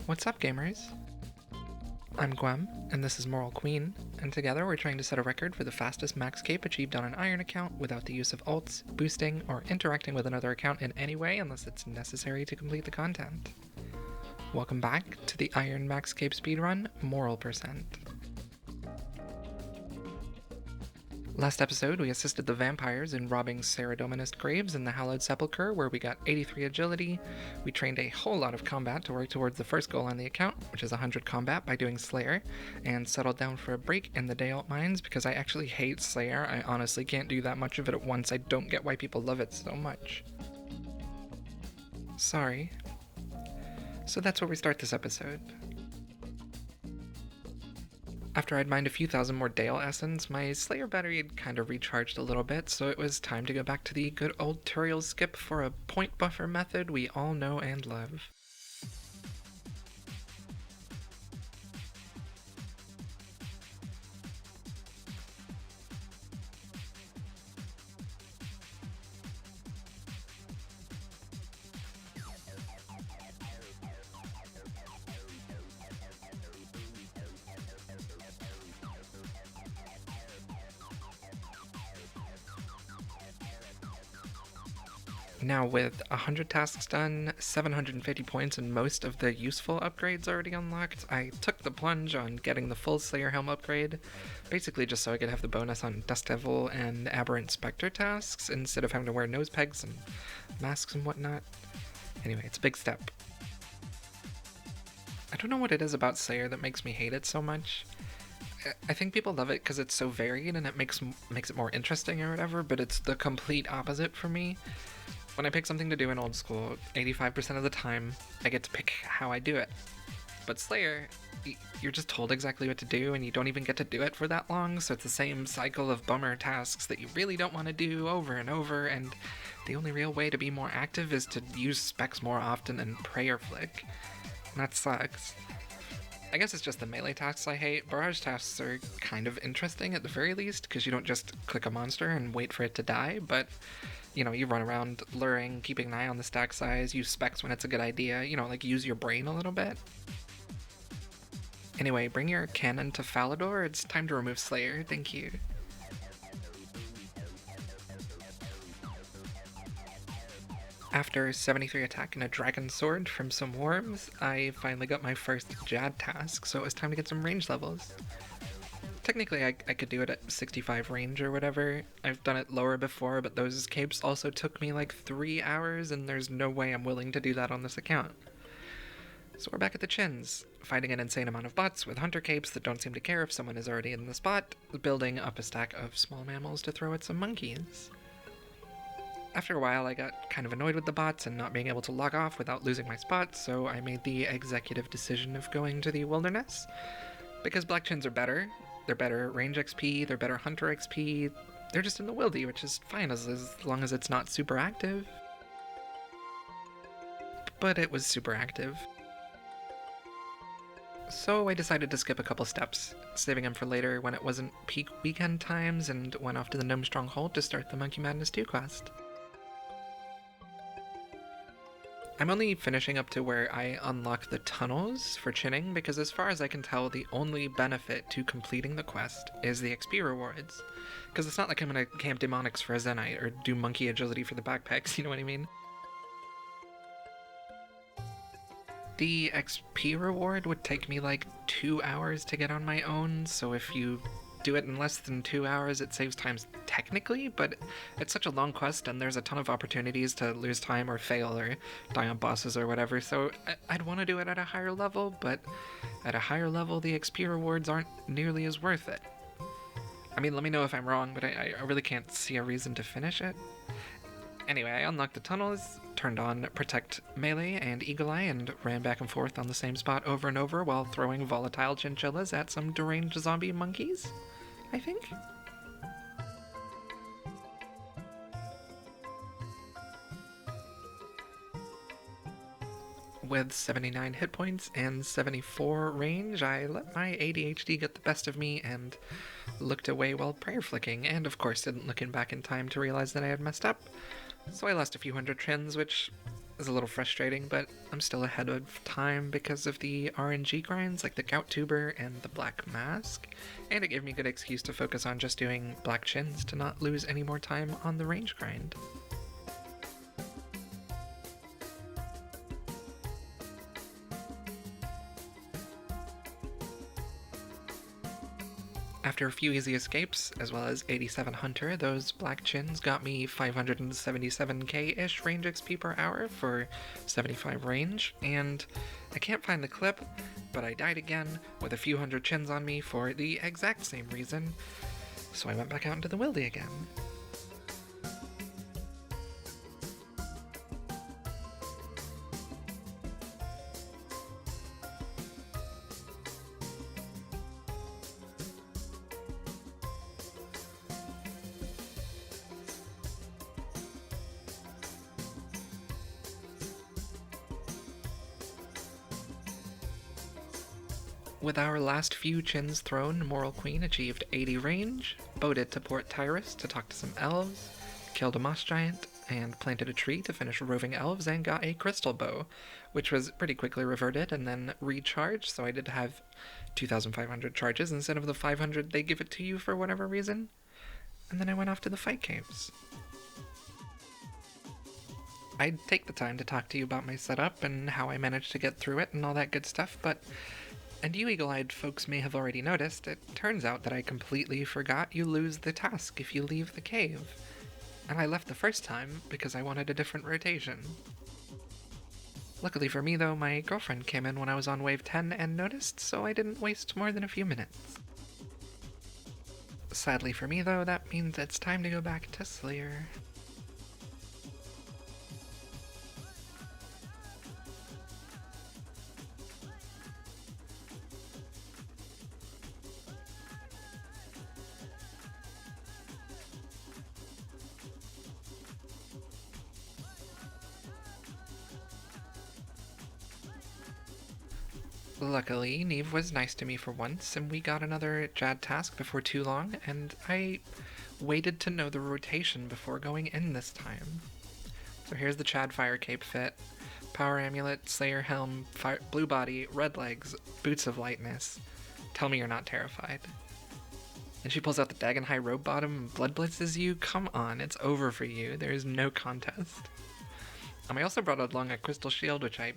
What's up, gamers? I'm Gwem, and this is Moral Queen, and together we're trying to set a record for the fastest Maxcape achieved on an Iron account without the use of ults, boosting, or interacting with another account in any way unless it's necessary to complete the content. Welcome back to the Iron Maxcape Speedrun Moral Percent. Last episode, we assisted the vampires in robbing Saradominist graves in the Hallowed Sepulchre, where we got 83 agility. We trained a whole lot of combat to work towards the first goal on the account, which is 100 combat by doing Slayer, and settled down for a break in the Day Alt Mines because I actually hate Slayer. I honestly can't do that much of it at once. I don't get why people love it so much. Sorry. So that's where we start this episode. After I'd mined a few thousand more Dale Essence, my Slayer battery had kind of recharged a little bit, so it was time to go back to the good old tutorial skip for a point buffer method we all know and love. Now with 100 tasks done, 750 points and most of the useful upgrades already unlocked, I took the plunge on getting the full Slayer Helm upgrade, basically just so I could have the bonus on Dust Devil and Aberrant Spectre tasks instead of having to wear nose pegs and masks and whatnot. Anyway, it's a big step. I don't know what it is about Slayer that makes me hate it so much. I think people love it because it's so varied and it makes it more interesting or whatever, but it's the complete opposite for me. When I pick something to do in old school, 85% of the time, I get to pick how I do it. But Slayer, you're just told exactly what to do, and you don't even get to do it for that long, so it's the same cycle of bummer tasks that you really don't want to do over and over, and the only real way to be more active is to use specs more often and prayer flick. And that sucks. I guess it's just the melee tasks I hate. Barrage tasks are kind of interesting at the very least, because you don't just click a monster and wait for it to die, but you know, you run around luring, keeping an eye on the stack size, use specs when it's a good idea, you know, like use your brain a little bit. Anyway, bring your cannon to Falador, it's time to remove Slayer, thank you. After 73 attack and a dragon sword from some worms, I finally got my first Jad task, so it was time to get some range levels. Technically, I could do it at 65 range or whatever. I've done it lower before, but those capes also took me like 3 hours, and there's no way I'm willing to do that on this account. So we're back at the chins, fighting an insane amount of bots with hunter capes that don't seem to care if someone is already in the spot, building up a stack of small mammals to throw at some monkeys. After a while, I got kind of annoyed with the bots and not being able to log off without losing my spot, so I made the executive decision of going to the wilderness. Because black chins are better. They're better range XP, they're better hunter XP, they're just in the wildy, which is fine as long as it's not super active. But it was super active. So I decided to skip a couple steps, saving them for later when it wasn't peak weekend times, and went off to the Gnome Stronghold to start the Monkey Madness 2 quest. I'm only finishing up to where I unlock the tunnels for chinning, because as far as I can tell, the only benefit to completing the quest is the XP rewards. Because it's not like I'm gonna camp demonics for a Zenite, or do monkey agility for the backpacks, you know what I mean? The XP reward would take me like 2 hours to get on my own, so if you do it in less than 2 hours, it saves time technically, but it's such a long quest and there's a ton of opportunities to lose time or fail or die on bosses or whatever, so I'd want to do it at a higher level, but at a higher level the XP rewards aren't nearly as worth it. I mean, let me know if I'm wrong, but I really can't see a reason to finish it. Anyway, I unlocked the tunnels, turned on Protect Melee and Eagle Eye, and ran back and forth on the same spot over and over while throwing volatile chinchillas at some deranged zombie monkeys, I think? With 79 hit points and 74 range, I let my ADHD get the best of me and looked away while prayer flicking, and of course didn't look in back in time to realize that I had messed up. So I lost a few hundred trins, which is a little frustrating, but I'm still ahead of time because of the RNG grinds like the Gout Tuber and the Black Mask, and it gave me a good excuse to focus on just doing Black Chins to not lose any more time on the range grind. After a few easy escapes, as well as 87 Hunter, those Black Chins got me 577k-ish range XP per hour for 75 range, and I can't find the clip, but I died again with a few hundred chins on me for the exact same reason, so I went back out into the wildy again. With our last few chins thrown, Moral Queen achieved 80 range, boated to Port Tyrus to talk to some elves, killed a moss giant, and planted a tree to finish Roving Elves and got a crystal bow, which was pretty quickly reverted and then recharged, so I did have 2,500 charges instead of the 500 they give it to you for whatever reason. And then I went off to the fight caves. I'd take the time to talk to you about my setup and how I managed to get through it and all that good stuff, but and you eagle-eyed folks may have already noticed, it turns out that I completely forgot you lose the task if you leave the cave. And I left the first time because I wanted a different rotation. Luckily for me though, my girlfriend came in when I was on wave 10 and noticed, so I didn't waste more than a few minutes. Sadly for me though, that means it's time to go back to Slayer. Luckily, Neve was nice to me for once, and we got another Jad task before too long, and I waited to know the rotation before going in this time. So here's the Chad Fire Cape fit. Power Amulet, Slayer Helm, Blue Body, Red Legs, Boots of Lightness. Tell me you're not terrified. And she pulls out the Dagon High Robe Bottom and Blood Blitzes you? Come on, it's over for you. There is no contest. I also brought along a Crystal Shield, which I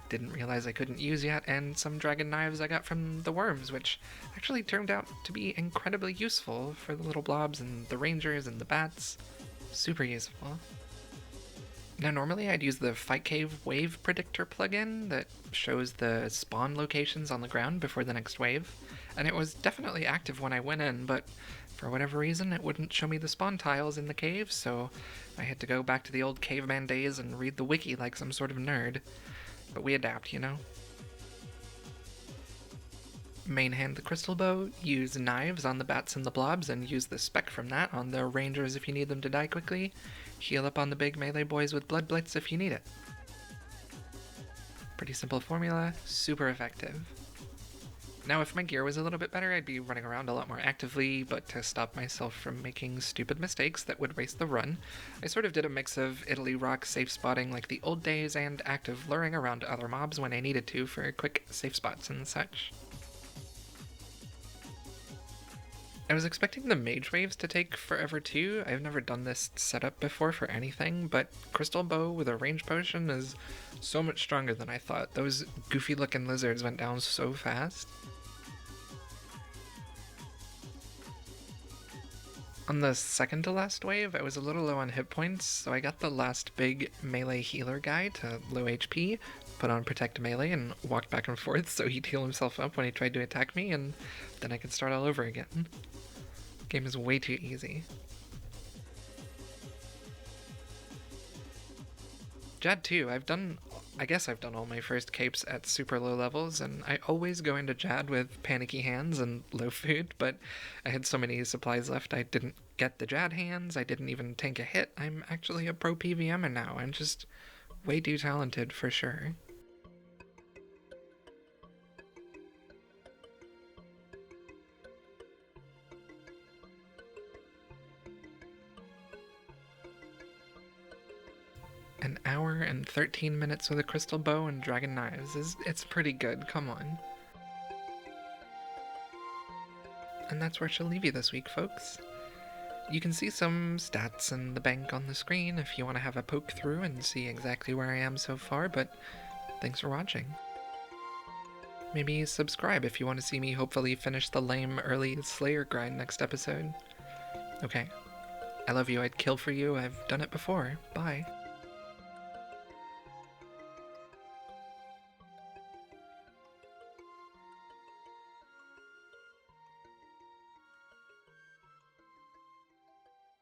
didn't realize I couldn't use yet, and some dragon knives I got from the worms, which actually turned out to be incredibly useful for the little blobs and the rangers and the bats. Super useful. Now normally I'd use the Fight Cave Wave Predictor plugin that shows the spawn locations on the ground before the next wave, and it was definitely active when I went in, but for whatever reason it wouldn't show me the spawn tiles in the cave, so I had to go back to the old caveman days and read the wiki like some sort of nerd. But we adapt, you know? Main hand the crystal bow, use knives on the bats and the blobs, and use the spec from that on the rangers if you need them to die quickly. Heal up on the big melee boys with Blood Blitz if you need it. Pretty simple formula, super effective. Now if my gear was a little bit better, I'd be running around a lot more actively, but to stop myself from making stupid mistakes that would waste the run, I sort of did a mix of Italy rock safe spotting like the old days and active luring around other mobs when I needed to for quick safe spots and such. I was expecting the mage waves to take forever too. I've never done this setup before for anything, but Crystal Bow with a range potion is so much stronger than I thought. Those goofy looking lizards went down so fast. On the second to last wave, I was a little low on hit points, so I got the last big melee healer guy to low HP, put on Protect Melee, and walked back and forth so he'd heal himself up when he tried to attack me, and then I could start all over again. Game is way too easy. Jad 2, I guess I've done all my first capes at super low levels, and I always go into Jad with panicky hands and low food, but I had so many supplies left I didn't get the Jad hands, I didn't even tank a hit. I'm actually a pro PVMer now, I'm just way too talented for sure. An hour and 13 minutes with a crystal bow and dragon knives it's pretty good, come on. And that's where she'll leave you this week, folks. You can see some stats in the bank on the screen if you want to have a poke through and see exactly where I am so far, but thanks for watching. Maybe subscribe if you want to see me hopefully finish the lame early Slayer grind next episode. Okay. I love you, I'd kill for you, I've done it before. Bye.